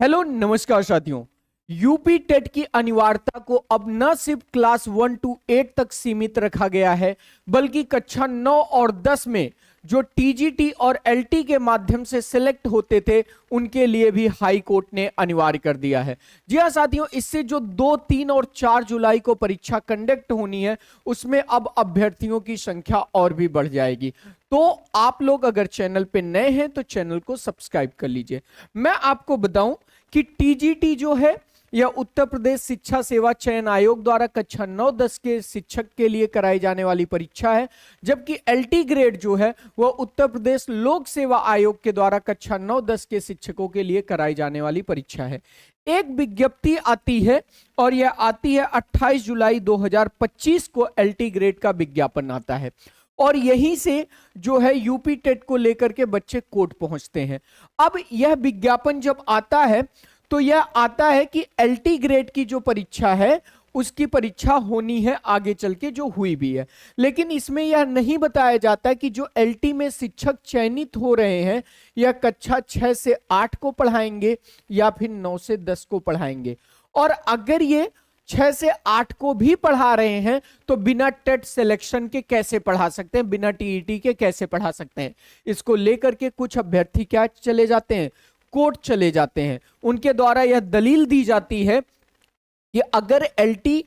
Hello नमस्कार साथियों। UP TET की अनिवार्यता को अब न सिर्फ क्लास 1 to 8 तक सीमित रखा गया है, बल्कि कक्षा 9 और 10 में जो टीजीटी और एलटी के माध्यम से सिलेक्ट होते थे उनके लिए भी हाई कोर्ट ने अनिवार्य कर दिया है। जी हाँ साथियों, इससे जो 2, 3 और 4 जुलाई को परीक्षा कंडक्ट होनी है उसमें अब अभ्यर्थियों की संख्या और भी बढ़ जाएगी। तो आप लोग अगर चैनल पे नए हैं तो चैनल को सब्सक्राइब कर लीजिए। मैं आपको बताऊं कि टीजीटी जो है यह उत्तर प्रदेश शिक्षा सेवा चयन आयोग द्वारा कक्षा 9-10 के शिक्षक के लिए कराई जाने वाली परीक्षा है, जबकि एलटी ग्रेड जो है वह उत्तर प्रदेश लोक सेवा आयोग के द्वारा कक्षा 9-10 के शिक्षकों के लिए कराई जाने वाली परीक्षा है। एक विज्ञप्ति आती है और यह आती है 28 जुलाई 2025 को एलटी ग्रेड का विज्ञापन आता है और यहीं से जो है यूपी टेट को लेकर के बच्चे कोर्ट पहुंचते हैं। अब यह विज्ञापन जब आता है तो यह आता है कि एलटी ग्रेड की जो परीक्षा है उसकी परीक्षा होनी है आगे चल के, जो हुई भी है। लेकिन इसमें यह नहीं बताया जाता कि जो एलटी में शिक्षक चयनित हो रहे हैं यह कक्षा 6 से 8 को पढ़ाएंगे या फिर 9 से 10 को पढ़ाएंगे। और अगर ये 6 से 8 को भी पढ़ा रहे हैं तो बिना टेट सिलेक्शन के कैसे पढ़ा सकते हैं, बिना टीईटी के कैसे पढ़ा सकते हैं। इसको लेकर के कुछ अभ्यर्थी क्या चले जाते हैं, कोर्ट चले जाते हैं। उनके द्वारा यह दलील दी जाती है कि अगर एलटी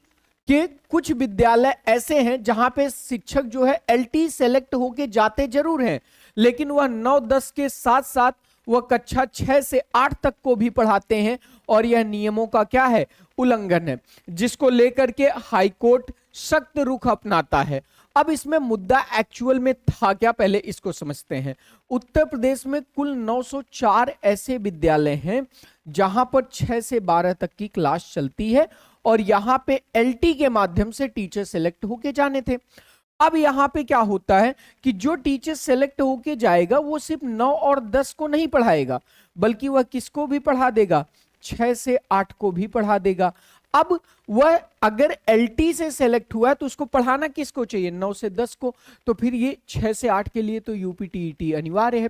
के कुछ विद्यालय ऐसे हैं जहां पे शिक्षक जो है एलटी सेलेक्ट होके जाते जरूर हैं, लेकिन वह 9-10 के साथ साथ वह कक्षा 6 से 8 तक को भी पढ़ाते हैं और यह नियमों का क्या है, उल्लंघन है, जिसको लेकर के हाई कोर्ट सख्त रुख अपनाता है। अब इसमें मुद्दा एक्चुअल में था क्या, पहले इसको समझते हैं। उत्तर प्रदेश में कुल 904 ऐसे विद्यालय हैं जहां पर 6 से 12 तक की क्लास चलती है और यहां पे एलटी के माध्यम से टीचर सेलेक्ट होके जाने थे। अब यहां पे क्या होता है कि जो टीचर सेलेक्ट होके जाएगा वो सिर्फ 9 और 10 को नहीं पढ़ाएगा, बल्कि वह किसको भी पढ़ा देगा, 6 से 8 को भी पढ़ा देगा। अब वह अगर एलटी से सेलेक्ट हुआ है तो उसको पढ़ाना किसको चाहिए, 9 से 10 को। तो फिर ये 6 से 8 के लिए तो यूपी टीईटी अनिवार्य है।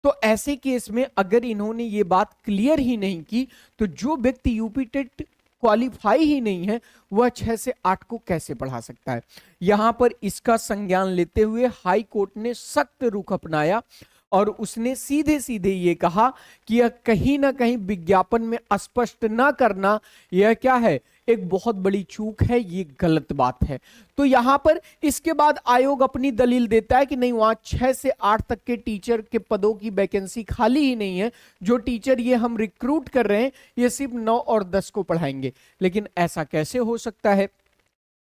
तो ऐसे केस में अगर इन्होंने ये बात क्लियर ही नहीं की तो जो व्यक्ति यूपी टेट क्वालिफाई ही नहीं है वह 6 से 8 को कैसे पढ़ा सकता है। यहां पर इसका संज्ञान लेते हुए हाई कोर्ट ने सख्त रुख अपनाया और उसने सीधे सीधे ये कहा कि यह कहीं ना कहीं विज्ञापन में स्पष्ट ना करना यह क्या है, एक बहुत बड़ी चूक है, ये गलत बात है। तो यहां पर इसके बाद आयोग अपनी दलील देता है कि नहीं, वहां 6 से 8 तक के टीचर के पदों की वैकेंसी खाली ही नहीं है, जो टीचर ये हम रिक्रूट कर रहे हैं ये सिर्फ 9 और 10 को पढ़ाएंगे। लेकिन ऐसा कैसे हो सकता है,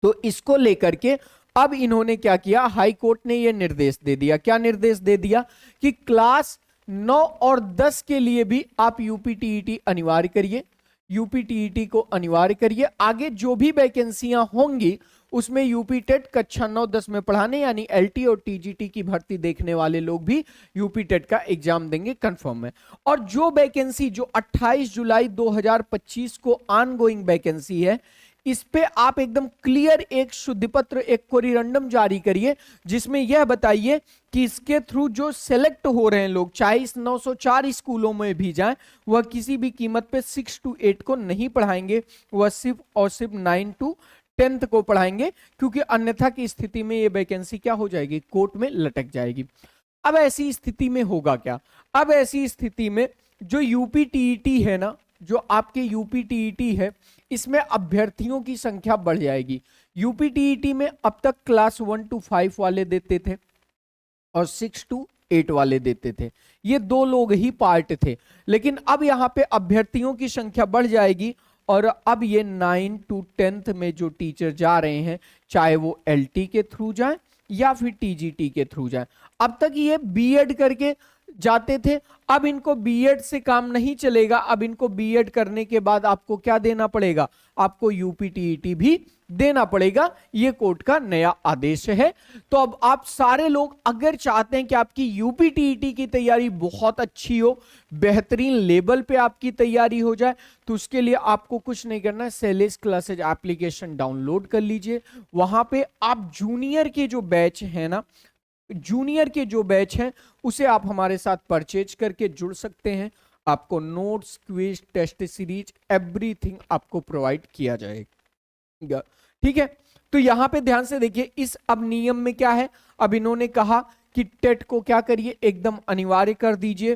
तो इसको लेकर के अब इन्होंने क्या किया, हाई कोर्ट ने यह निर्देश दे दिया। क्या निर्देश दे दिया कि क्लास 9 और 10 के लिए भी आप यूपी टीईटी अनिवार्य करिए, यूपी टीईटी को अनिवार्य करिए। आगे जो भी वैकेंसियां होंगी उसमें यूपी टेट कक्षा 9-10 में पढ़ाने यानी एलटी और टीजीटी की भर्ती देखने वाले लोग भी यूपी टेट का एग्जाम देंगे, कंफर्म है। और जो वैकेंसी जो 28 जुलाई 2025 को ऑनगोइंग वैकेंसी है, इस पे आप एकदम क्लियर एक शुद्धि पत्र, एक कोरिडंडम जारी करिए जिसमें यह बताइए कि इसके थ्रू जो सेलेक्ट हो रहे हैं लोग, चाहे इस 904 स्कूलों में भी जाएं, वह किसी भी कीमत पे 6 to 8 को नहीं पढ़ाएंगे, वह सिर्फ और सिर्फ 9 to 10 को पढ़ाएंगे, क्योंकि अन्यथा की स्थिति में यह वैकेंसी क्या हो जाएगी, कोर्ट में लटक जाएगी। अब ऐसी स्थिति में होगा क्या, अब ऐसी स्थिति में जो यूपी टीईटी है ना, जो आपके यूपी टीईटी है, इसमें अभ्यर्थियों की संख्या बढ़ जाएगी। यूपी टीईटी में अब तक क्लास 1 to 5 वाले देते थे और 6 to 8 वाले देते थे, ये दो लोग ही पार्ट थे। लेकिन अब यहां पे अभ्यर्थियों की संख्या बढ़ जाएगी और अब ये 9 to 10 में जो टीचर जा रहे हैं, चाहे वो एलटी के थ्रू जाए या फिर टीजीटी के थ्रू जाए। अब तक ये बीएड करके जाते थे, अब इनको बीएड से काम नहीं चलेगा, अब इनको बीएड करने के बाद आपको क्या देना पड़ेगा, आपको यूपी टीईटी भी देना पड़ेगा। ये कोर्ट का नया आदेश है। तो अब आप सारे लोग अगर चाहते हैं कि आपकी यूपी टीईटी की तैयारी बहुत अच्छी हो, बेहतरीन लेवल पे आपकी तैयारी हो जाए, तो उसके लिए आपको कुछ नहीं करना है, शैलेश क्लासेज एप्लीकेशन डाउनलोड कर लीजिए। वहां पे आप जूनियर के जो बैच है ना, जूनियर के जो बैच हैं उसे आप हमारे साथ परचेज करके जुड़ सकते हैं। आपको notes, quiz, test series, everything आपको प्रोवाइड किया जाएगा। ठीक है, तो यहां पे ध्यान से देखिए, इस अब नियम में क्या है, अब इन्होंने कहा कि टेट को क्या करिए, एकदम अनिवार्य कर दीजिए।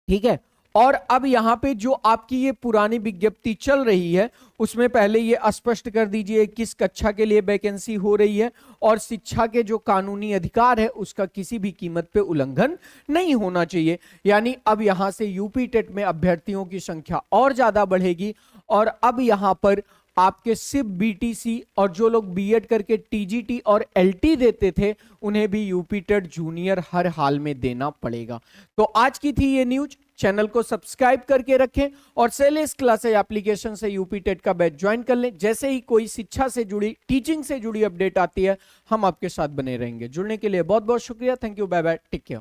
ठीक है, और अब यहां पे जो आपकी ये पुरानी विज्ञप्ति चल रही है उसमें पहले ये स्पष्ट कर दीजिए किस कक्षा के लिए वैकेंसी हो रही है, और शिक्षा के जो कानूनी अधिकार है उसका किसी भी कीमत पे उल्लंघन नहीं होना चाहिए। यानी अब यहां से यूपी टेट में अभ्यर्थियों की संख्या और ज्यादा बढ़ेगी, और अब यहां पर आपके सिर्फ बीटीसी और जो लोग बीएड करके टीजीटी और एलटी देते थे उन्हें भी यूपी टेट जूनियर हर हाल में देना पड़ेगा। तो आज की थी ये न्यूज, चैनल को सब्सक्राइब करके रखें और सेलेस क्लासेस एप्लीकेशन से यूपी टेट का बैच ज्वाइन कर लें। जैसे ही कोई शिक्षा से जुड़ी, टीचिंग से जुड़ी अपडेट आती है हम आपके साथ बने रहेंगे। जुड़ने के लिए बहुत बहुत शुक्रिया। Thank you, bye bye, take care.